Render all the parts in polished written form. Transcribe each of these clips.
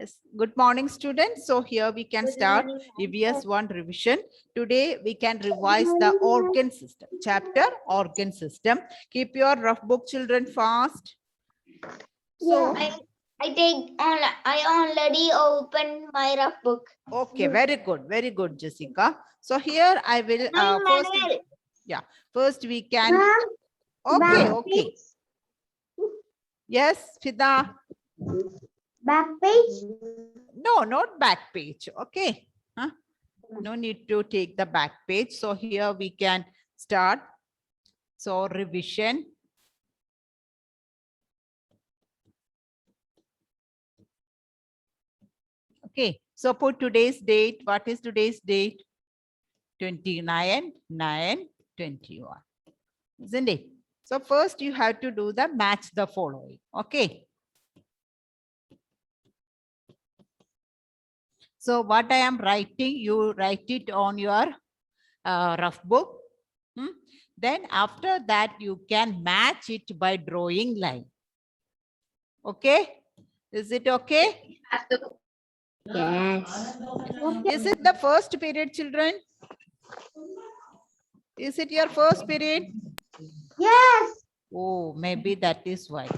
Yes. Good morning, students. So here we can Good start morning, EVS 1 revision. Today we can revise the organ system, chapter organ system. Keep your rough book, children, fast. So, I already opened my rough book. okay, very good, Jessica. So here I will first, Manuel. first we can, Back okay. page. Yes, Fida. Back page. No, not back page. Okay. Huh? No need to take the back page. So here we can start. So revision. Okay. So put today's date. What is today's date? 29/9/21. Isn't it? So first you have to do the match the following. Okay. So what I am writing, you write it on your rough book. Then after that, you can match it by drawing line. Okay. Is it okay? Yes. Is it the first period, children? Is it your first period? Yes. Oh, maybe that is why.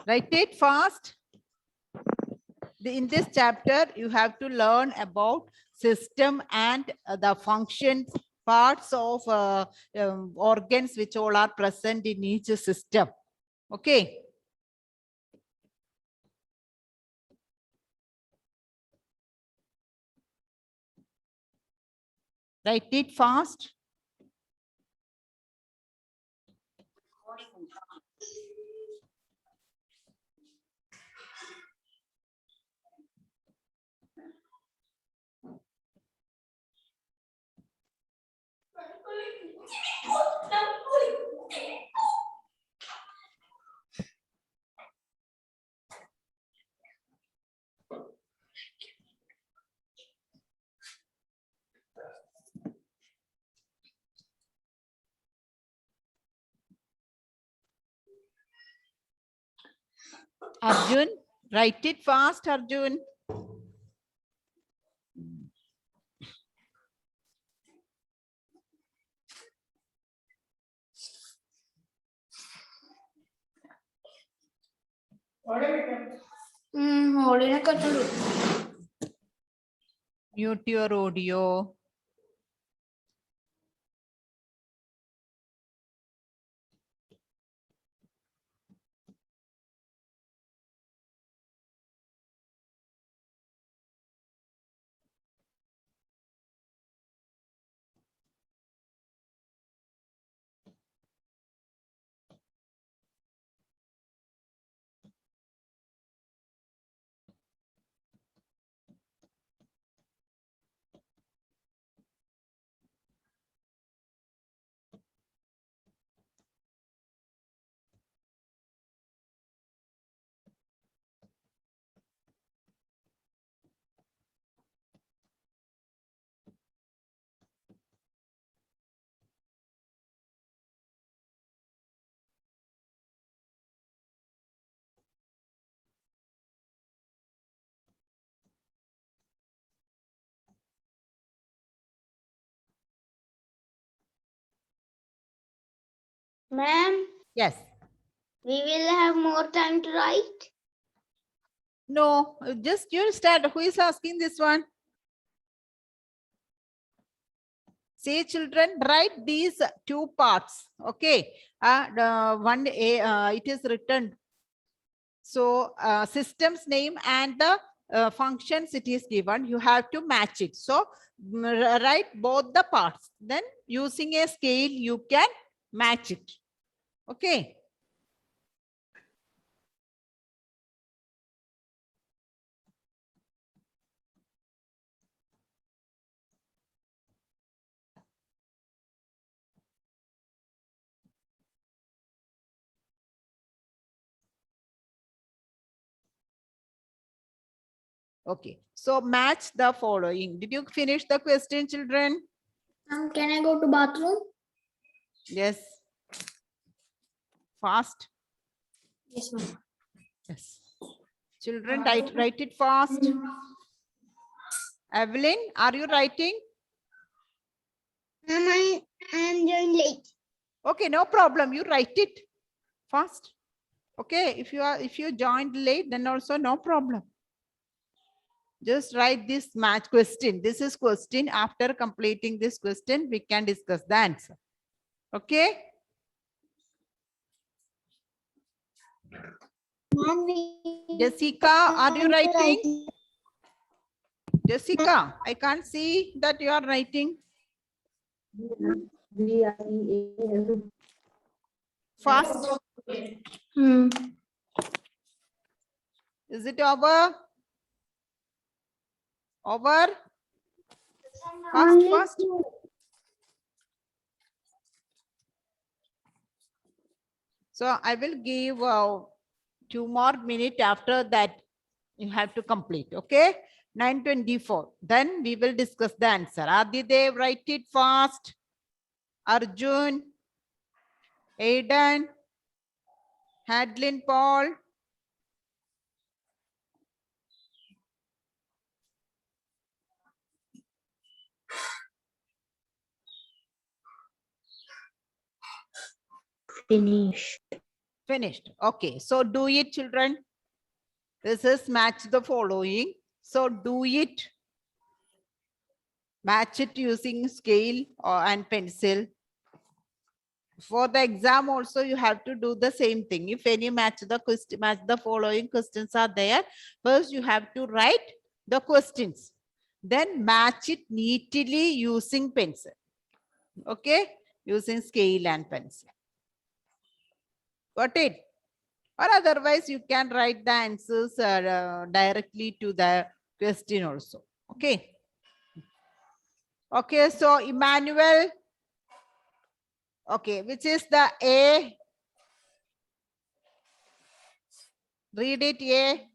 Write it fast. In this chapter, you have to learn about system and the functions, parts of organs which all are present in each system. Okay. Write it fast. Arjun, write it fast, Arjun. Mute your audio. Ma'am, Yes. we will have more time to write. No, just you start. Who is asking this one? Say, children, write these two parts. Okay. One A, it is written. So system's name and the functions it is given. You have to match it. So write both the parts. Then using a scale, you can match it. Okay. Okay, so match the following. Did you finish the question, children? Can I go to bathroom? Yes. Fast. Yes, ma'am. Yes. Children, write it fast. Evelyn, are you writing? Ma'am, I am doing late. Okay, no problem. You write it fast. Okay, if you joined late, then also no problem. Just write this match question. This is question. After completing this question, we can discuss the answer. Okay. Jessica, are you writing? Jessica, I can't see that you are writing. Fast. Is it over? Over? Fast, fast. So I will give 2 more minutes. After that, you have to complete. Okay. 9:24. Then we will discuss the answer. Adidev, write it fast. Arjun, Aidan, Hadlin Paul. Finished. Okay. So do it, children. This is match the following. So do it. Match it using scale and pencil. For the exam also, you have to do the same thing. If any match the following questions are there, first you have to write the questions. Then match it neatly using pencil. Okay? Using scale and pencil. Got it? Or otherwise, you can write the answers directly to the question also. Okay? Okay, so Emmanuel. Okay, which is the A? Read it, A.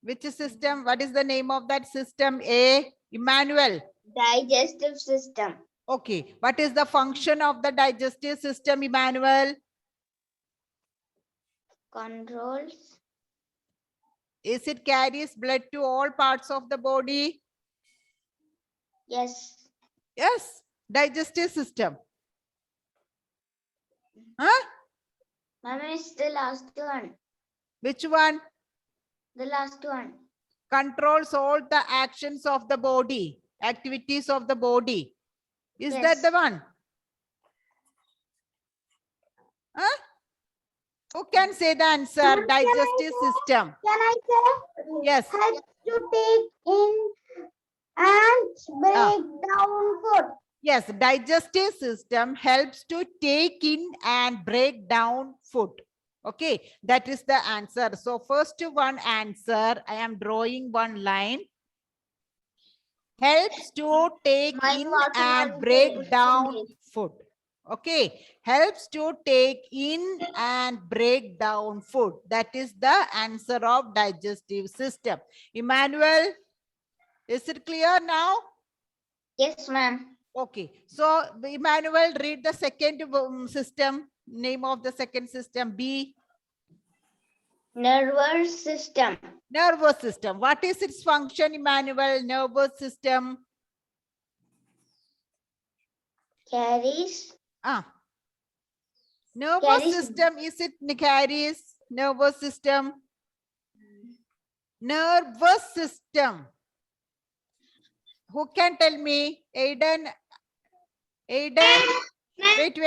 Which system? What is the name of that system? A. Emmanuel. Digestive system. Okay. What is the function of the digestive system, Emmanuel? Controls. Is it carries blood to all parts of the body? Yes. Yes. Digestive system. Huh? Ma'am, it's the last one. Which one? The last one. Controls all the actions of the body, activities of the body. Is Yes. that the one? Huh? Who can say the answer? Ma'am, Digestive system. Can I say? Yes. Helps to take in and break down food. Yes, digestive system helps to take in and break down food. Okay, that is the answer. So first one answer, I am drawing one line. Helps to take Mine in was and one break page. down food. Okay, helps to take in and break down food. That is the answer of digestive system. Emmanuel, is it clear now? Yes, ma'am. Okay, so Emmanuel, read the second system, name of the second system, B. Nervous system. Nervous system. What is its function, Emmanuel? Nervous system. Carries. Nervous Carries. system, is it carries? Nervous system. Nervous system. Who can tell me? Aidan. Aidan. Wait,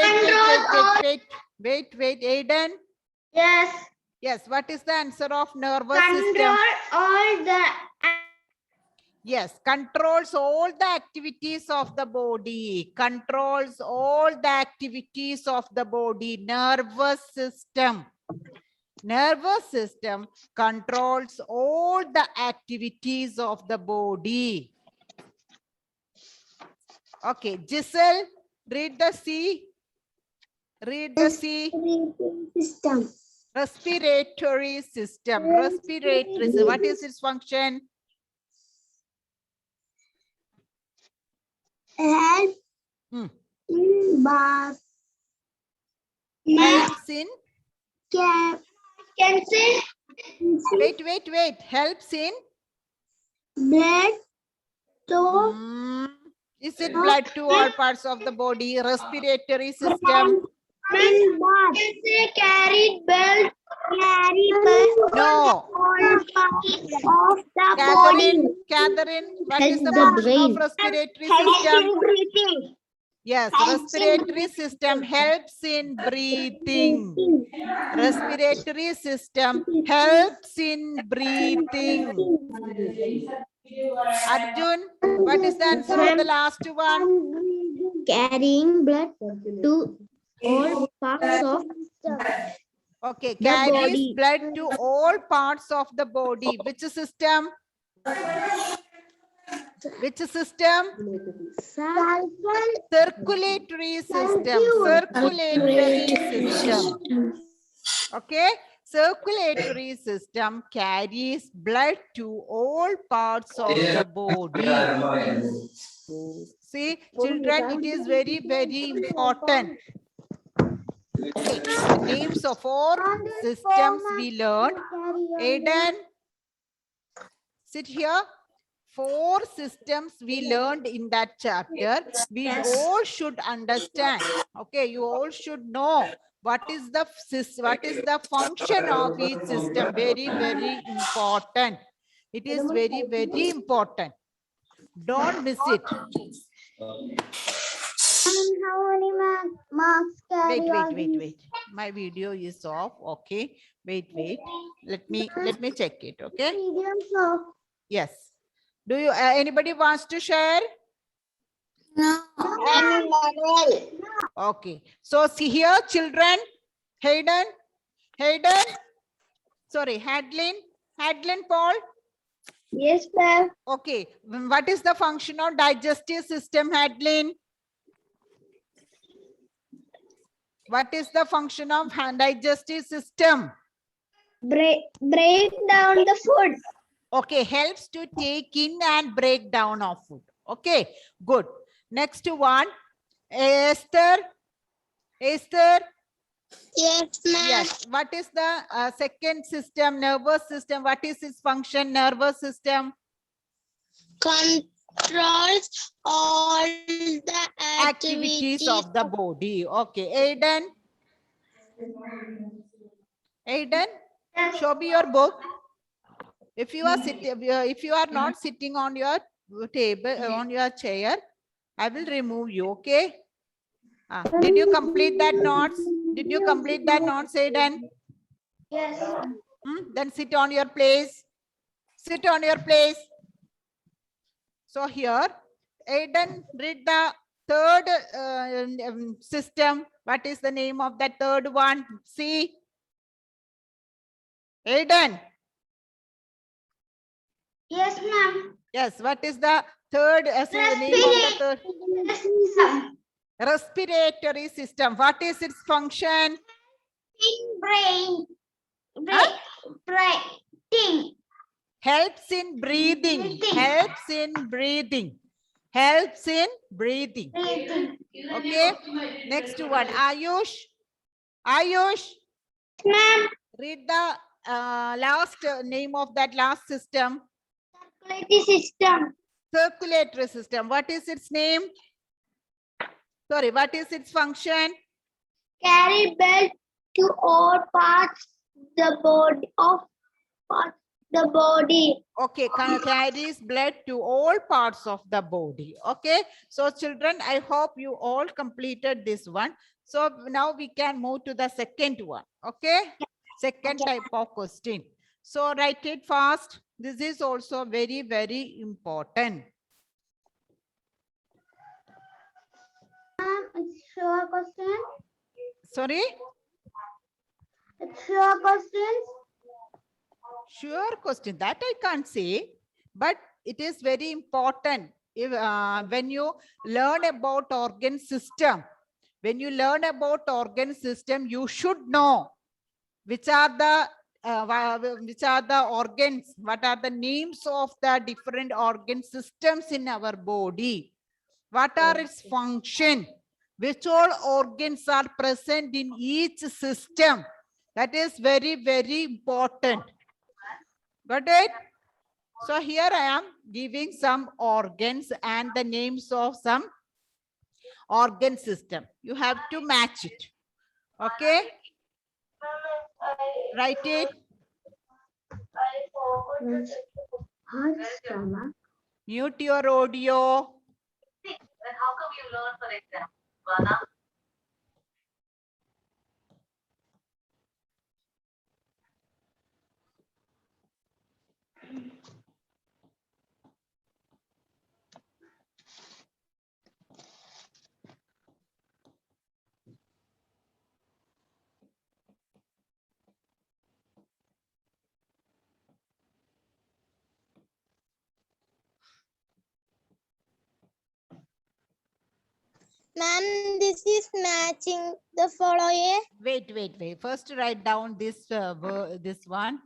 Aidan. Yes. Yes, what is the answer of nervous Control system? all the. Yes, controls all the activities of the body. Controls all the activities of the body. Nervous system. Nervous system controls all the activities of the body. Okay, Giselle, read the C. Read the C. System. Respiratory system. Respiratory system. What is its function? Help in bath. Helps in, Can say wait. Helps in, blood to is it blood to all parts of the body? Respiratory system? in bath. Can say carry belt. No. All parts of the body. Catherine, what is Helps the the function of brain. respiratory Helps system? in breathing. Yes, Helps in respiratory system helps in breathing. Respiratory system helps in breathing. Arjun, what is the answer of the last one? Carrying blood to all parts of Okay, the carries body. blood to all parts of the body. Which system? Which system? Circulatory system. Circulatory system. Okay. Circulatory system carries blood to all parts of the body. See, children, it is very, very important. Okay, the names of four systems we learned. Aiden, sit here. 4 systems we learned in that chapter. We all should understand. Okay, you all should know what is the function of each system. Very, very important. It is very, very important. Don't miss it. How many marks carry Wait. My video is off. Okay. Wait. Let me check it. Okay. Yes. Do you anybody wants to share? No. Okay. So see here, children. Hayden. Sorry, Hadlin Paul. Yes, ma'am. Okay. What is the function of digestive system, Hadlin? What is the function of digestive system? Break down the food. Okay, helps to take in and break down of food. Okay, good. Next one, Esther. Yes, ma'am. Yes. What is the second system? Nervous system. What is its function? Nervous system Controls all the activities of the body. Okay, Aiden, show me your book. If you are sitting, if you are not sitting on your table, on your chair, I will remove you. Okay. Did you complete that notes? Did you complete that notes, Aiden? Yes. Then sit on your place. Sit on your place. So here, Aiden, read the third system. What is the name of that third one? See, Aiden. Yes, ma'am. Yes. What is the third name of the third? Respiratory system. What is its function? Brain. Breathing. Helps in breathing. Helps in breathing. Helps in breathing. Okay. Next one. Ayush. Ma'am. Read the last name of that last system. Circulatory system. Circulatory system. What is its name? Sorry, what is its function? Carry blood to all parts the body. Okay, carries blood to all parts of the body. Okay, so children, I hope you all completed this one. So now we can move to the second one. Okay, second type of question. So write it fast. This is also very, very important. It's sure question. Sorry? It's sure questions. Sure question. That I can't say, but it is very important. If, when you learn about organ system, you should know which are the organs, what are the names of the different organ systems in our body, what are its function. which all organs are present in each system. That is very, very important. Got it? So here I am giving some organs and the names of some organ system. You have to match it. Okay? Write it. Heart, stomach. Mute your audio. Then how come you learn for exam? Vana? Ma'am, this is matching the following. Wait. First write down this this one.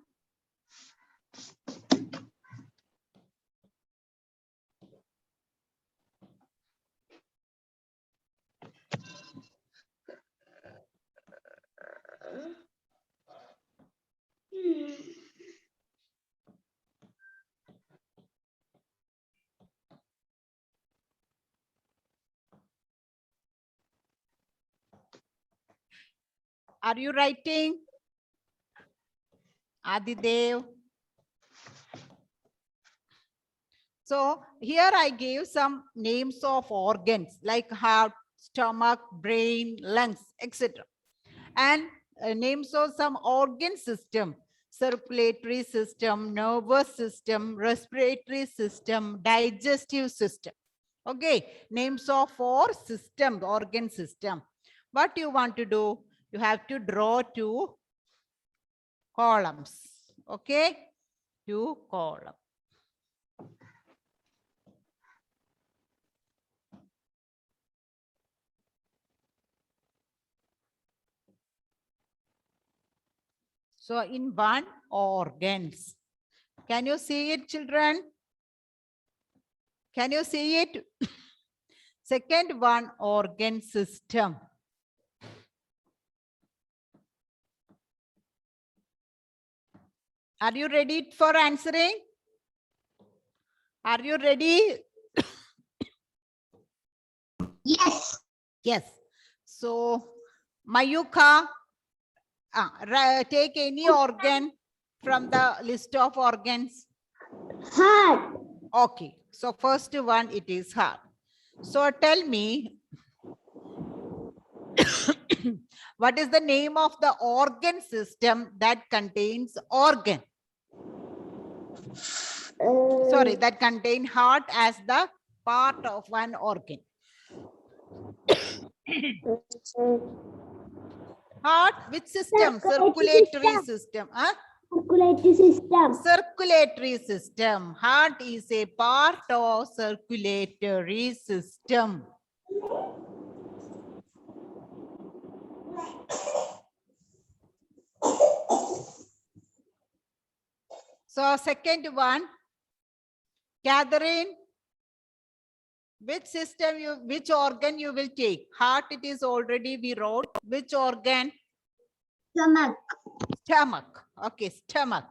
Are you writing? Adidev. So here I gave some names of organs like heart, stomach, brain, lungs, etc. And names of some organ system: circulatory system, nervous system, respiratory system, digestive system. Okay, names of 4 systems, organ system. What you want to do? You have to draw 2 columns. Okay, 2 columns. So in one, organs. Can you see it, children? Can you see it? Second one, organ system. Are you ready for answering? Are you ready? Yes. Yes. So, Mayuka, take any organ from the list of organs. Heart. Okay. So, first one, it is heart. So, tell me, what is the name of the organ system that contains organ? Sorry, that contain heart as the part of one organ. Heart, which system? Circulatory system. Huh? Circulatory system. Circulatory system. Heart is a part of circulatory system. So second one, Catherine, which system which organ you will take? Heart, it is already we wrote. Which organ? Stomach. Stomach. Okay, stomach.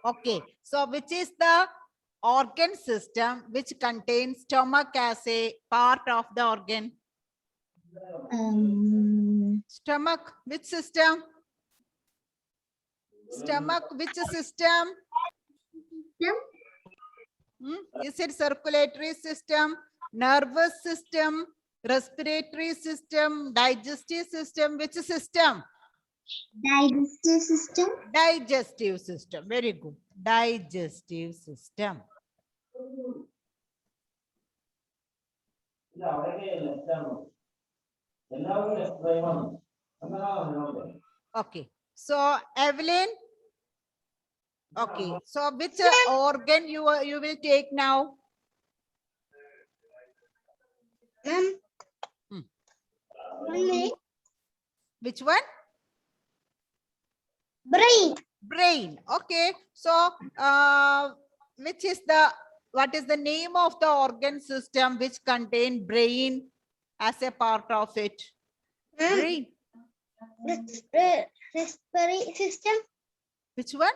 Okay, so which is the organ system which contains stomach as a part of the organ? Stomach, which system? Stomach, which system? Is it circulatory system, nervous system, respiratory system, digestive system? Which system? Digestive system. Digestive system. Very good. Digestive system. Okay. So Evelyn. Okay. So which organ you will take now? Which one? Brain. Brain. Okay. So which is the, what is the name of the organ system which contain brain as a part of it? Brain. Respiratory system. Which one?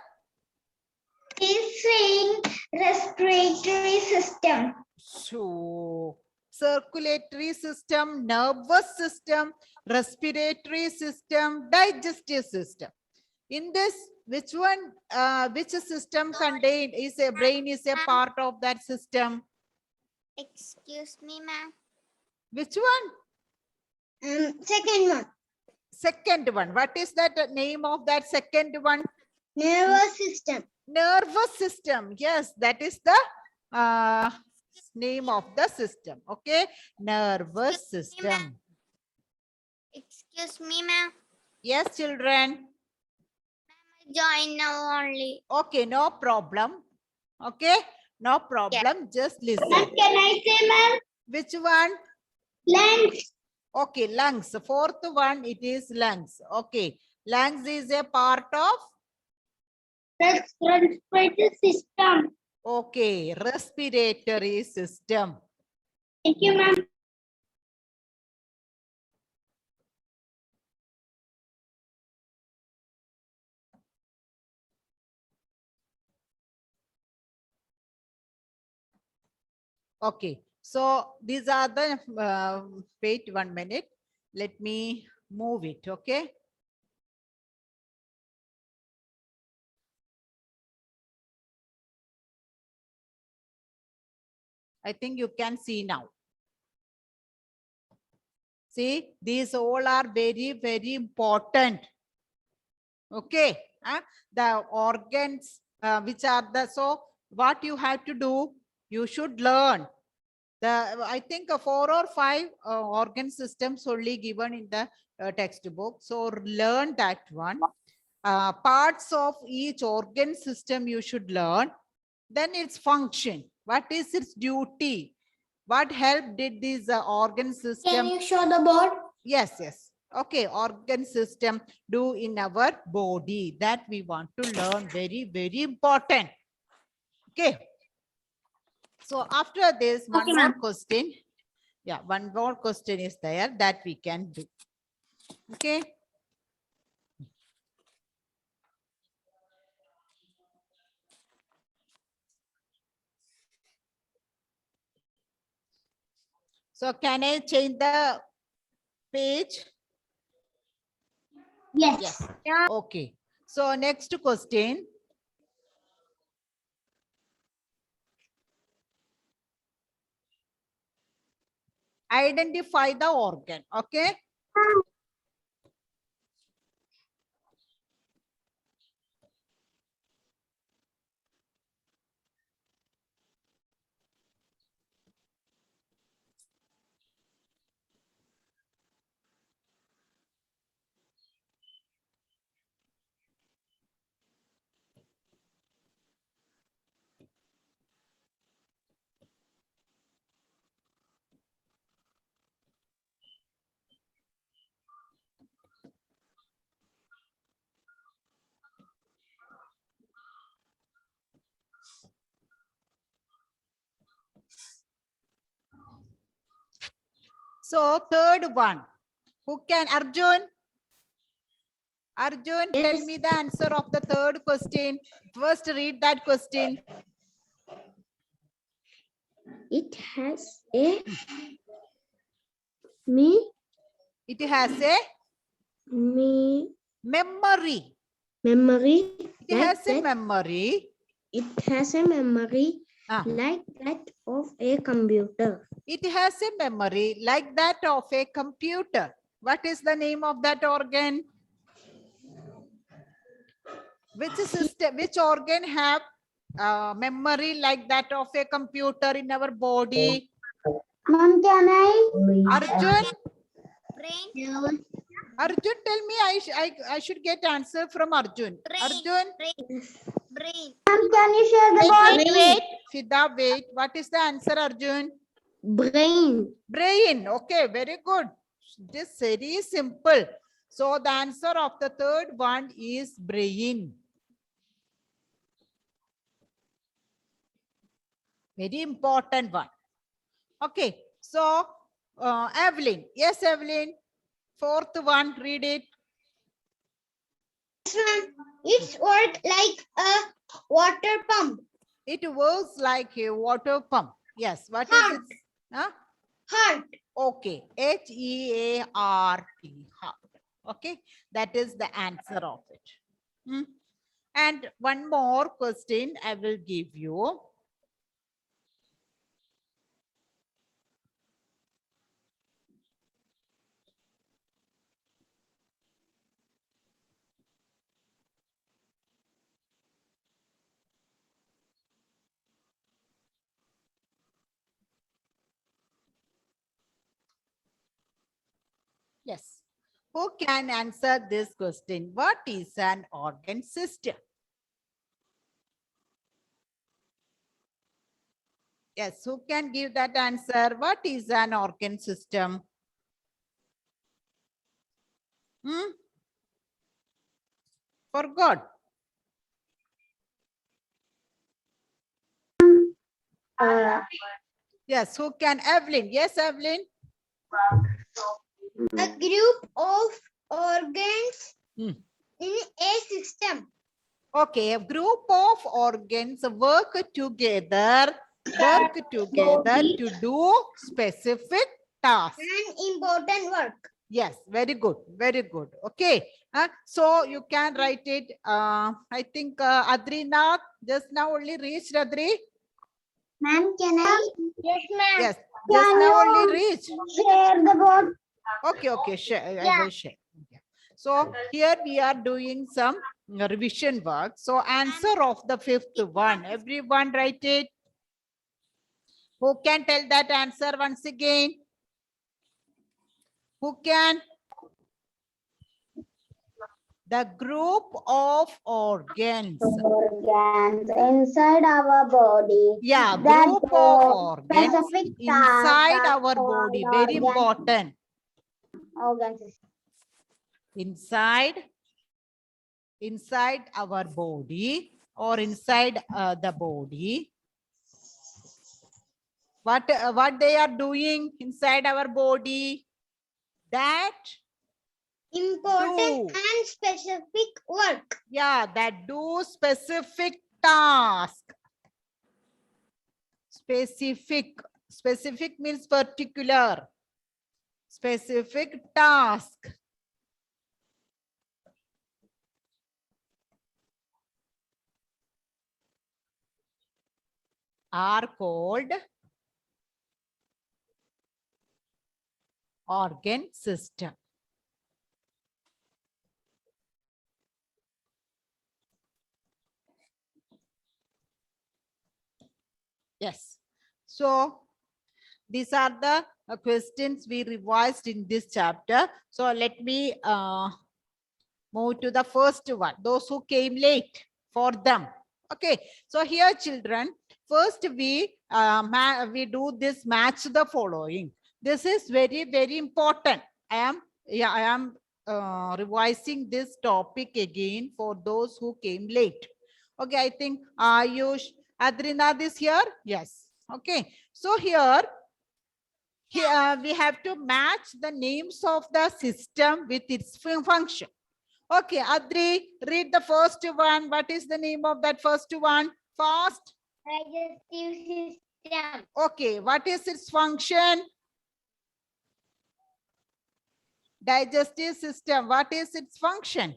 He's saying respiratory system. So, circulatory system, nervous system, respiratory system, digestive system. In this, which one, which system contained is a brain is a part of that system? Excuse me, ma'am. Which one? Second one. Second one. What is that name of that second one? Nervous system. Nervous system. Yes, that is the name of the system. Okay, nervous system. Excuse me, ma'am. Yes, children. Join now only. Okay, no problem. Okay, no problem. Just listen. Can I say, ma'am? Which one? Lungs. Okay, lungs. Fourth one, it is lungs. Okay, lungs is a part of. Respiratory system. Okay, respiratory system. Thank you, ma'am. Okay, so these are the, wait 1 minute. Let me move it, okay? I think you can see now. See, these all are very, very important. Okay, the organs, which are the, so what you have to do, you should learn. I think 4 or 5 organ systems only given in the textbook. So learn that one. Parts of each organ system you should learn. Then its function. What is its duty? What help did this organ system? Can you show the board? Yes, yes. Okay, organ system do in our body. That we want to learn. Very, very important. Okay. So after this, one more question. Yeah, one more question is there that we can do. Okay. So can I change the page? Yes. Yes. Okay. So next question. Identify the organ. Okay. So third one, who can, Arjun? Arjun, tell me the answer of the third question. First read that question. It has a me. It has a Me memory. memory. It has a memory. It has a memory Ah. like that of a computer. It has a memory like that of a computer. What is the name of that organ? Which system, which organ have memory like that of a computer in our body? Mom, can I? Arjun? Brain. Arjun, tell me, I should get answer from Arjun. Arjun? Brain. Mom, can you share the Wait, board? wait. Fida, wait. What is the answer, Arjun? Brain. Brain. Okay, very good. This very simple. So the answer of the third one is brain. Very important one. Okay, so Evelyn. Yes, Evelyn. Fourth one, read it. It's work like a water pump. It works like a water pump. Yes, what is Heart. it? Huh? Heart. Okay, Heart. Heart. Okay, that is the answer of it. Hmm. And one more question I will give you. Yes. Who can answer this question? What is an organ system? Yes, who can give that answer? What is an organ system? Hmm? Forgot. Yes, who can? Evelyn. Yes, Evelyn. A group of organs Hmm. in a system. Okay, a group of organs work together to do specific tasks. An important work. Yes, very good, very good. Okay, so you can write it. I think Adrina just now only reached, Adri. Ma'am, can I? Yes, ma'am. Yes, just now only reached. Share the board. Okay, share. I will share. Yeah. So here we are doing some revision work. So answer of the fifth one. Everyone write it. Who can tell that answer once again? Who can? The group of organs. Organs inside our body. Yeah, that group of do organs specific inside tasks our are body. called Very organ- important. Organs. Inside our body or inside the body. What they are doing inside our body? That Important do. and specific work. Yeah, that do specific task. Specific means particular. Specific task. Are called organ system. Yes. So these are the questions we revised in this chapter. So let me move to the first one. Those who came late, for them. Okay. So here, children, first we do this match the following. This is very, very important. I am revising this topic again for those who came late. Okay, I think Ayush, Adrinath is here. Yes. Okay. So here we have to match the names of the system with its function. Okay, Adri, read the first one. What is the name of that first one? Fast. Digestive system. Okay, what is its function? Digestive system. What is its function?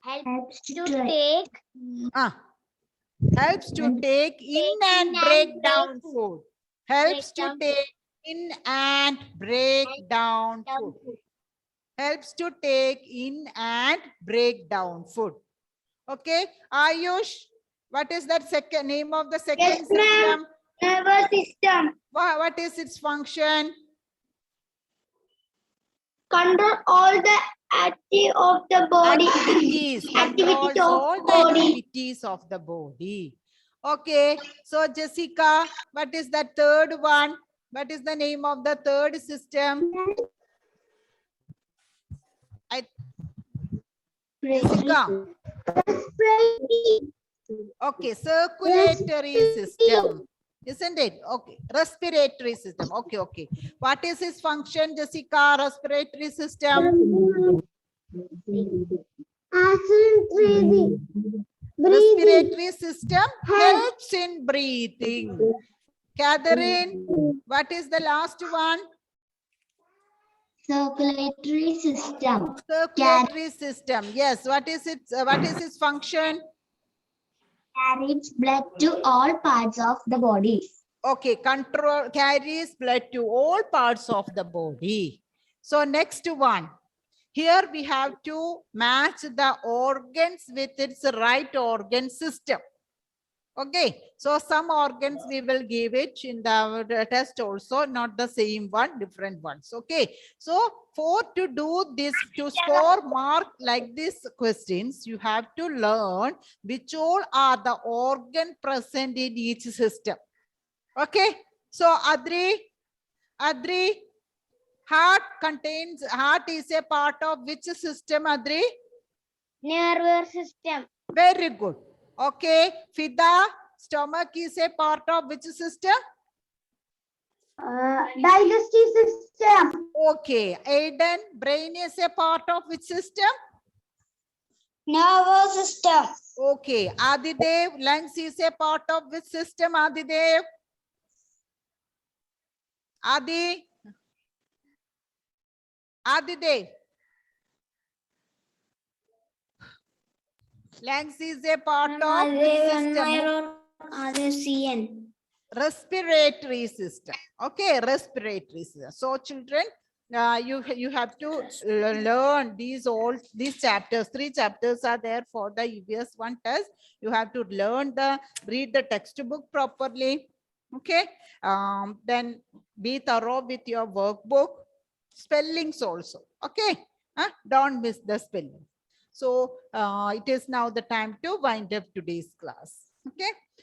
Helps to take Helps to take in and break down food. Helps to take in and break down food. Helps to take in and break down food. Okay, Ayush, what is that second name of the second Yes, ma'am. system? Nervous system. What is its function? Control all the activity of the body. Activities. Controls all the activities of the body. Okay, so Jessica, what is the third one? What is the name of the third system? Jessica. Okay, circulatory system, isn't it? Okay, respiratory system. Okay, okay. What is its function, Jessica? Respiratory system. Breathing. Respiratory system helps in breathing. Catherine, what is the last one? Circulatory system. Circulatory system. Yes. What is its function? Carries blood to all parts of the body. Okay, carries blood to all parts of the body. So next one. Here we have to match the organs with its right organ system. Okay, so some organs we will give it in the test also, not the same one, different ones. Okay, so to do this, to score mark like this questions, you have to learn which all are the organ present in each system. Okay, so Adri, heart is a part of which system, Adri? Nervous system. Very good. Okay, Fida, stomach is a part of which system? Digestive system. Okay, Aiden, brain is a part of which system? Nervous system. Okay, Adidev, lungs is a part of which system, Adidev? Adidev. Lungs is a part of which system? CN. Respiratory system. Okay, respiratory system. So children, you have to learn these chapters. 3 chapters are there for the EVS 1 test. You have to read the textbook properly. Okay, then be thorough with your workbook. Spellings also. Okay, don't miss the spelling. So it is now the time to wind up today's class. Okay,